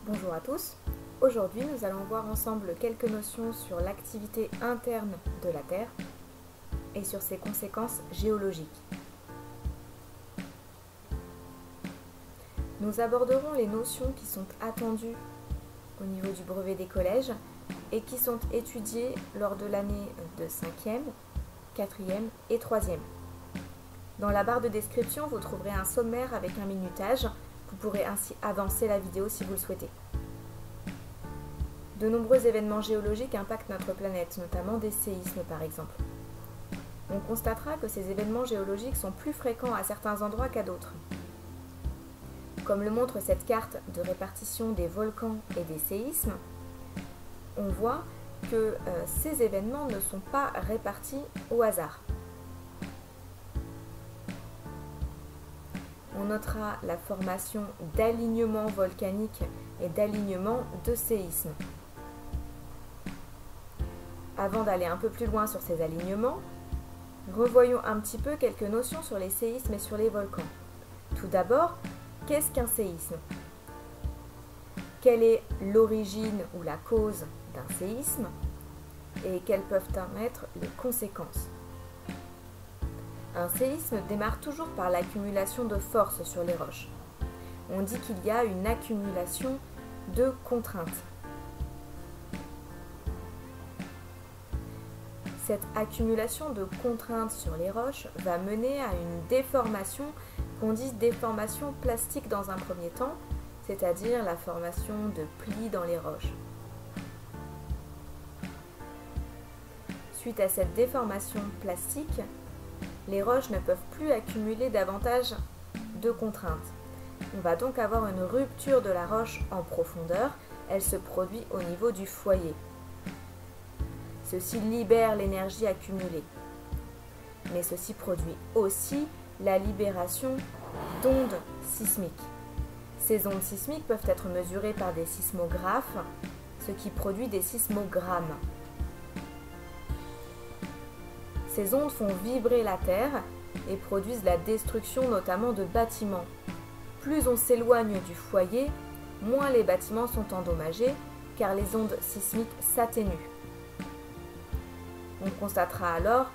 Bonjour à tous, aujourd'hui nous allons voir ensemble quelques notions sur l'activité interne de la Terre et sur ses conséquences géologiques. Nous aborderons les notions qui sont attendues au niveau du brevet des collèges et qui sont étudiées lors de l'année de 5e, 4e et 3e. Dans la barre de description, vous trouverez un sommaire avec un minutage. Vous pourrez ainsi avancer la vidéo si vous le souhaitez. De nombreux événements géologiques impactent notre planète, notamment des séismes par exemple. On constatera que ces événements géologiques sont plus fréquents à certains endroits qu'à d'autres. Comme le montre cette carte de répartition des volcans et des séismes, on voit que ces événements ne sont pas répartis au hasard. On notera la formation d'alignements volcaniques et d'alignements de séismes. Avant d'aller un peu plus loin sur ces alignements, revoyons un petit peu quelques notions sur les séismes et sur les volcans. Tout d'abord, qu'est-ce qu'un séisme? Quelle est l'origine ou la cause d'un séisme? Et quelles peuvent en être les conséquences? Un séisme démarre toujours par l'accumulation de force sur les roches. On dit qu'il y a une accumulation de contraintes. Cette accumulation de contraintes sur les roches va mener à une déformation, qu'on dit déformation plastique dans un premier temps, c'est-à-dire la formation de plis dans les roches. Suite à cette déformation plastique, les roches ne peuvent plus accumuler davantage de contraintes. On va donc avoir une rupture de la roche en profondeur. Elle se produit au niveau du foyer. Ceci libère l'énergie accumulée. Mais ceci produit aussi la libération d'ondes sismiques. Ces ondes sismiques peuvent être mesurées par des sismographes, ce qui produit des sismogrammes. Ces ondes font vibrer la Terre et produisent la destruction notamment de bâtiments. Plus on s'éloigne du foyer, moins les bâtiments sont endommagés car les ondes sismiques s'atténuent. On constatera alors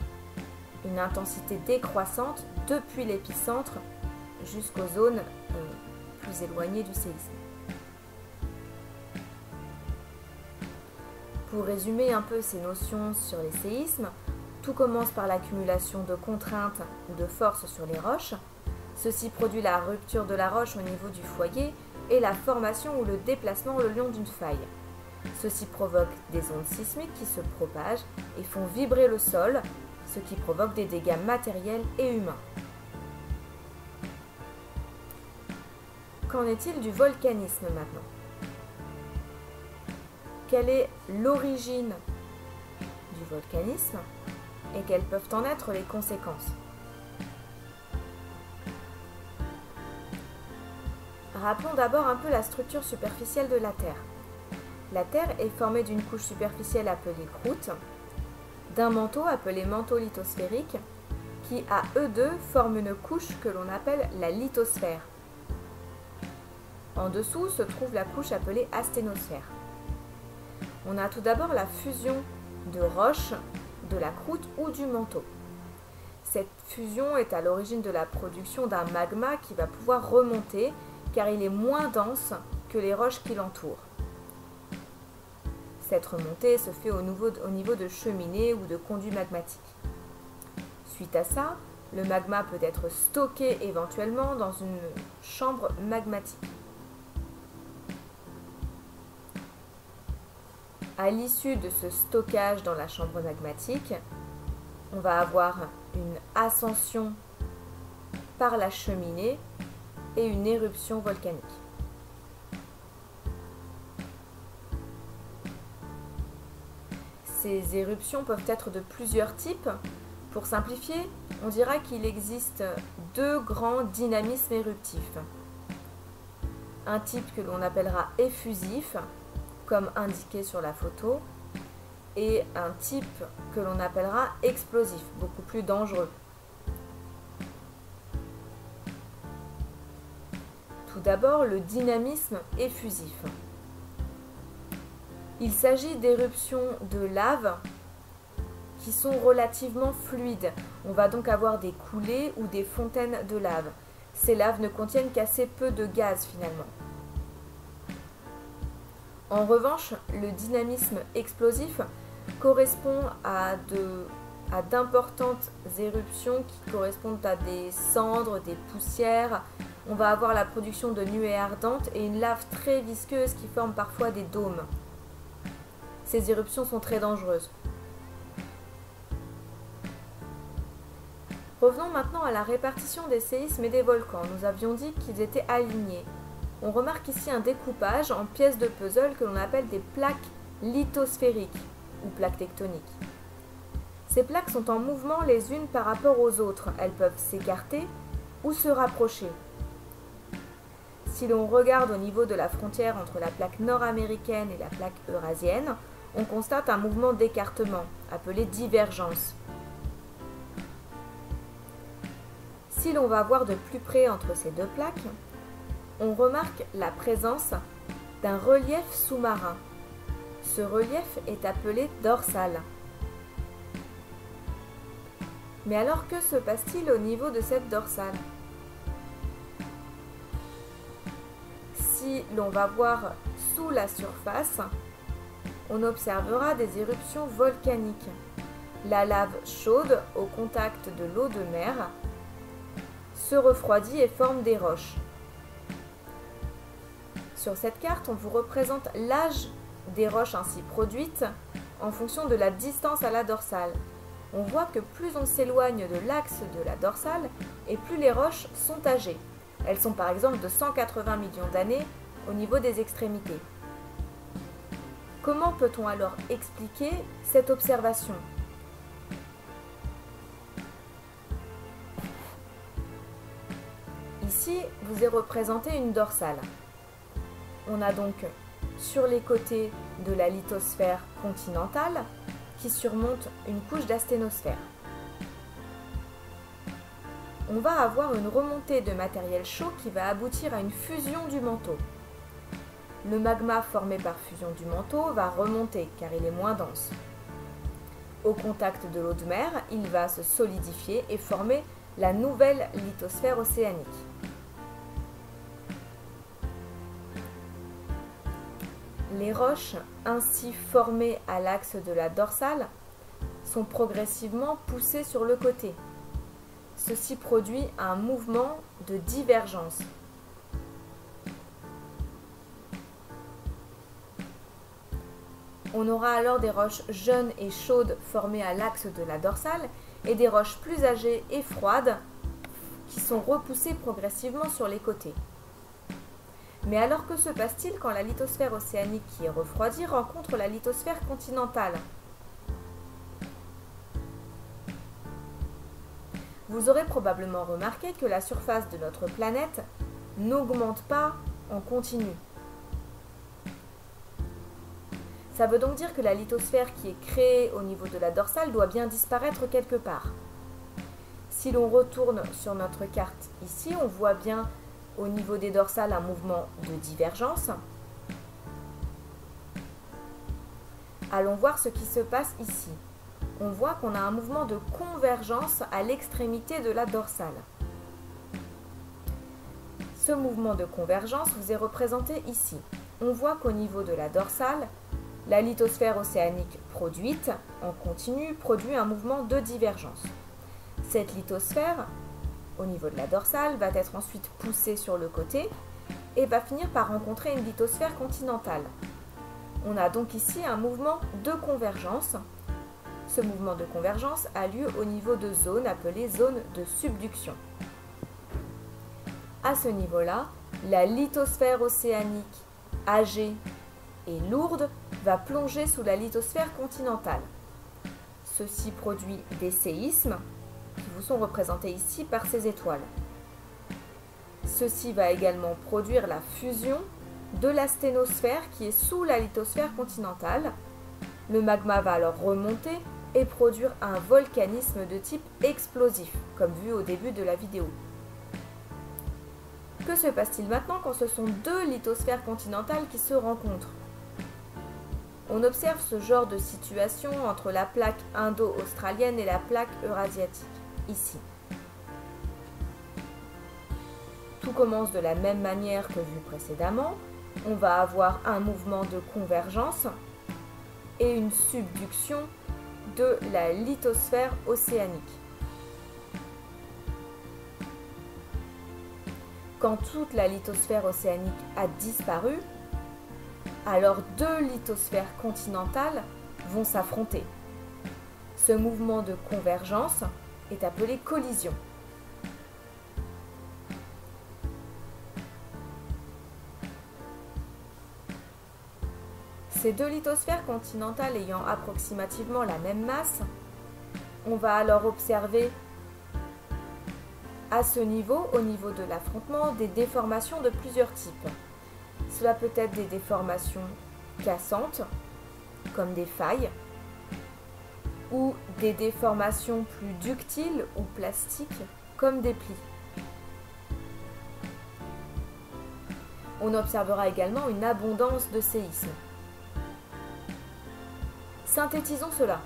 une intensité décroissante depuis l'épicentre jusqu'aux zones plus éloignées du séisme. Pour résumer un peu ces notions sur les séismes, tout commence par l'accumulation de contraintes ou de forces sur les roches. Ceci produit la rupture de la roche au niveau du foyer et la formation ou le déplacement le long d'une faille. Ceci provoque des ondes sismiques qui se propagent et font vibrer le sol, ce qui provoque des dégâts matériels et humains. Qu'en est-il du volcanisme maintenant? Quelle est l'origine du volcanisme et quelles peuvent en être les conséquences? Rappelons d'abord un peu la structure superficielle de la Terre. La Terre est formée d'une couche superficielle appelée croûte, d'un manteau appelé manteau lithosphérique, qui à eux deux forment une couche que l'on appelle la lithosphère. En dessous se trouve la couche appelée asténosphère. On a tout d'abord la fusion de roches, de la croûte ou du manteau. Cette fusion est à l'origine de la production d'un magma qui va pouvoir remonter car il est moins dense que les roches qui l'entourent. Cette remontée se fait au niveau de cheminées ou de conduits magmatiques. Suite à ça, le magma peut être stocké éventuellement dans une chambre magmatique. À l'issue de ce stockage dans la chambre magmatique, on va avoir une ascension par la cheminée et une éruption volcanique. Ces éruptions peuvent être de plusieurs types. Pour simplifier, on dira qu'il existe deux grands dynamismes éruptifs. Un type que l'on appellera effusif, comme indiqué sur la photo, et un type que l'on appellera explosif, beaucoup plus dangereux. Tout d'abord, le dynamisme effusif. Il s'agit d'éruptions de lave qui sont relativement fluides. On va donc avoir des coulées ou des fontaines de lave. Ces laves ne contiennent qu'assez peu de gaz finalement. En revanche, le dynamisme explosif correspond à d'importantes éruptions qui correspondent à des cendres, des poussières. On va avoir la production de nuées ardentes et une lave très visqueuse qui forme parfois des dômes. Ces éruptions sont très dangereuses. Revenons maintenant à la répartition des séismes et des volcans. Nous avions dit qu'ils étaient alignés. On remarque ici un découpage en pièces de puzzle que l'on appelle des plaques lithosphériques ou plaques tectoniques. Ces plaques sont en mouvement les unes par rapport aux autres. Elles peuvent s'écarter ou se rapprocher. Si l'on regarde au niveau de la frontière entre la plaque nord-américaine et la plaque eurasienne, on constate un mouvement d'écartement, appelé divergence. Si l'on va voir de plus près entre ces deux plaques, on remarque la présence d'un relief sous-marin. Ce relief est appelé dorsal. Mais alors que se passe-t-il au niveau de cette dorsale? Si l'on va voir sous la surface, on observera des éruptions volcaniques. La lave chaude, au contact de l'eau de mer, se refroidit et forme des roches. Sur cette carte, on vous représente l'âge des roches ainsi produites en fonction de la distance à la dorsale. On voit que plus on s'éloigne de l'axe de la dorsale et plus les roches sont âgées. Elles sont par exemple de 180 millions d'années au niveau des extrémités. Comment peut-on alors expliquer cette observation ? Ici, vous est représentée une dorsale. On a donc sur les côtés de la lithosphère continentale qui surmonte une couche d'asténosphère. On va avoir une remontée de matériel chaud qui va aboutir à une fusion du manteau. Le magma formé par fusion du manteau va remonter car il est moins dense. Au contact de l'eau de mer, il va se solidifier et former la nouvelle lithosphère océanique. Les roches ainsi formées à l'axe de la dorsale sont progressivement poussées sur le côté. Ceci produit un mouvement de divergence. On aura alors des roches jeunes et chaudes formées à l'axe de la dorsale et des roches plus âgées et froides qui sont repoussées progressivement sur les côtés. Mais alors que se passe-t-il quand la lithosphère océanique qui est refroidie rencontre la lithosphère continentale? Vous aurez probablement remarqué que la surface de notre planète n'augmente pas en continu. Ça veut donc dire que la lithosphère qui est créée au niveau de la dorsale doit bien disparaître quelque part. Si l'on retourne sur notre carte ici, on voit bien au niveau des dorsales un mouvement de divergence. Allons voir ce qui se passe ici. On voit qu'on a un mouvement de convergence à l'extrémité de la dorsale. Ce mouvement de convergence vous est représenté ici. On voit qu'au niveau de la dorsale, la lithosphère océanique produite en continu produit un mouvement de divergence. Cette lithosphère, au niveau de la dorsale, va être ensuite poussée sur le côté et va finir par rencontrer une lithosphère continentale. On a donc ici un mouvement de convergence. Ce mouvement de convergence a lieu au niveau de zones appelées zones de subduction. À ce niveau-là, la lithosphère océanique âgée et lourde va plonger sous la lithosphère continentale. Ceci produit des séismes qui vous sont représentés ici par ces étoiles. Ceci va également produire la fusion de l'asténosphère qui est sous la lithosphère continentale. Le magma va alors remonter et produire un volcanisme de type explosif, comme vu au début de la vidéo. Que se passe-t-il maintenant quand ce sont deux lithosphères continentales qui se rencontrent? On observe ce genre de situation entre la plaque indo-australienne et la plaque eurasiatique, ici. Tout commence de la même manière que vu précédemment. On va avoir un mouvement de convergence et une subduction de la lithosphère océanique. Quand toute la lithosphère océanique a disparu, alors deux lithosphères continentales vont s'affronter. Ce mouvement de convergence est appelé collision. Ces deux lithosphères continentales ayant approximativement la même masse, on va alors observer à ce niveau, au niveau de l'affrontement, des déformations de plusieurs types. Cela peut être des déformations cassantes, comme des failles, ou des déformations plus ductiles ou plastiques, comme des plis. On observera également une abondance de séismes. Synthétisons cela.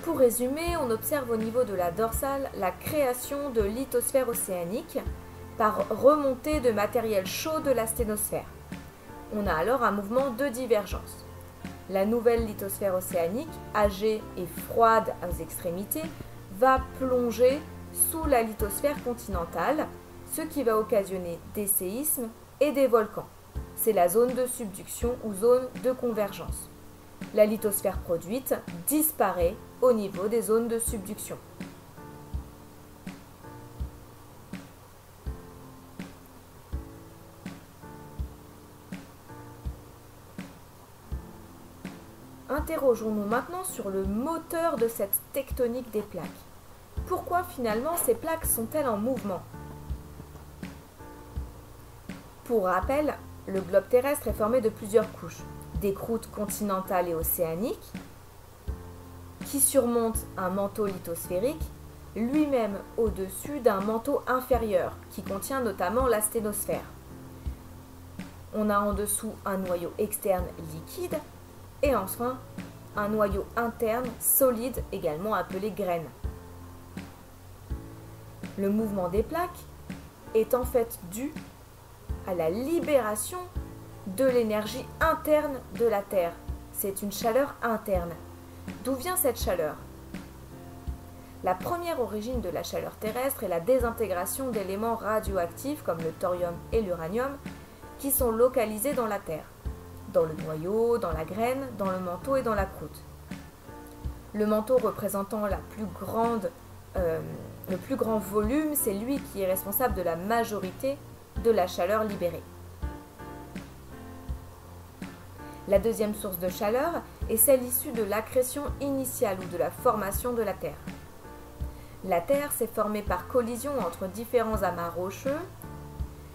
Pour résumer, on observe au niveau de la dorsale la création de lithosphères océaniques par remontée de matériel chaud de la sténosphère. On a alors un mouvement de divergence. La nouvelle lithosphère océanique, âgée et froide aux extrémités, va plonger sous la lithosphère continentale, ce qui va occasionner des séismes et des volcans. C'est la zone de subduction ou zone de convergence. La lithosphère produite disparaît au niveau des zones de subduction. Interrogeons-nous maintenant sur le moteur de cette tectonique des plaques. Pourquoi finalement ces plaques sont-elles en mouvement? Pour rappel, le globe terrestre est formé de plusieurs couches. Des croûtes continentales et océaniques qui surmontent un manteau lithosphérique, lui-même au-dessus d'un manteau inférieur qui contient notamment la sténosphère. On a en dessous un noyau externe liquide et enfin un noyau interne solide également appelé graine. Le mouvement des plaques est en fait dû à la libération de l'énergie interne de la Terre. C'est une chaleur interne. D'où vient cette chaleur? La première origine de la chaleur terrestre est la désintégration d'éléments radioactifs comme le thorium et l'uranium qui sont localisés dans la Terre, dans le noyau, dans la graine, dans le manteau et dans la croûte. Le manteau représentant le plus grand volume, c'est lui qui est responsable de la majorité de la chaleur libérée. La deuxième source de chaleur est celle issue de l'accrétion initiale ou de la formation de la Terre. La Terre s'est formée par collision entre différents amas rocheux.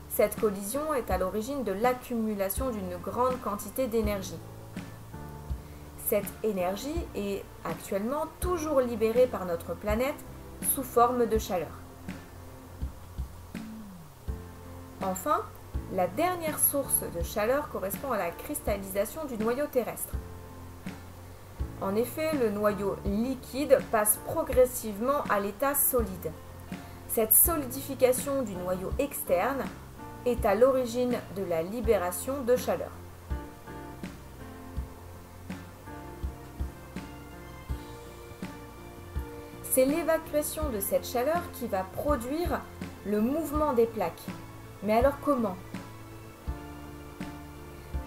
Cette collision est à l'origine de l'accumulation d'une grande quantité d'énergie. Cette énergie est actuellement toujours libérée par notre planète sous forme de chaleur. Enfin, la dernière source de chaleur correspond à la cristallisation du noyau terrestre. En effet, le noyau liquide passe progressivement à l'état solide. Cette solidification du noyau externe est à l'origine de la libération de chaleur. C'est l'évacuation de cette chaleur qui va produire le mouvement des plaques. Mais alors comment?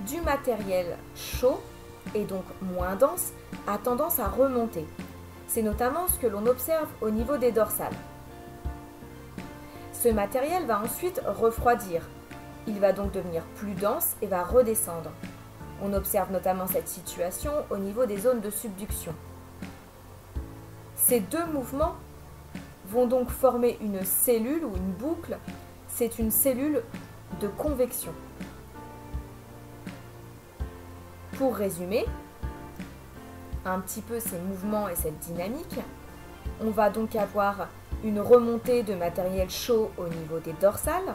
Du matériel chaud et donc moins dense a tendance à remonter. C'est notamment ce que l'on observe au niveau des dorsales. Ce matériel va ensuite refroidir. Il va donc devenir plus dense et va redescendre. On observe notamment cette situation au niveau des zones de subduction. Ces deux mouvements vont donc former une cellule ou une boucle. C'est une cellule de convection. Pour résumer un petit peu ces mouvements et cette dynamique, on va donc avoir une remontée de matériel chaud au niveau des dorsales.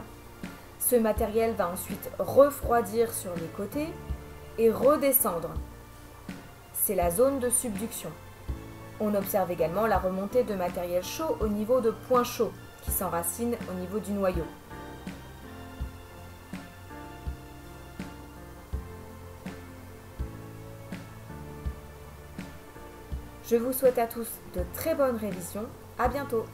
Ce matériel va ensuite refroidir sur les côtés et redescendre. C'est la zone de subduction. On observe également la remontée de matériel chaud au niveau de points chauds qui s'enracinent au niveau du noyau. Je vous souhaite à tous de très bonnes révisions. À bientôt!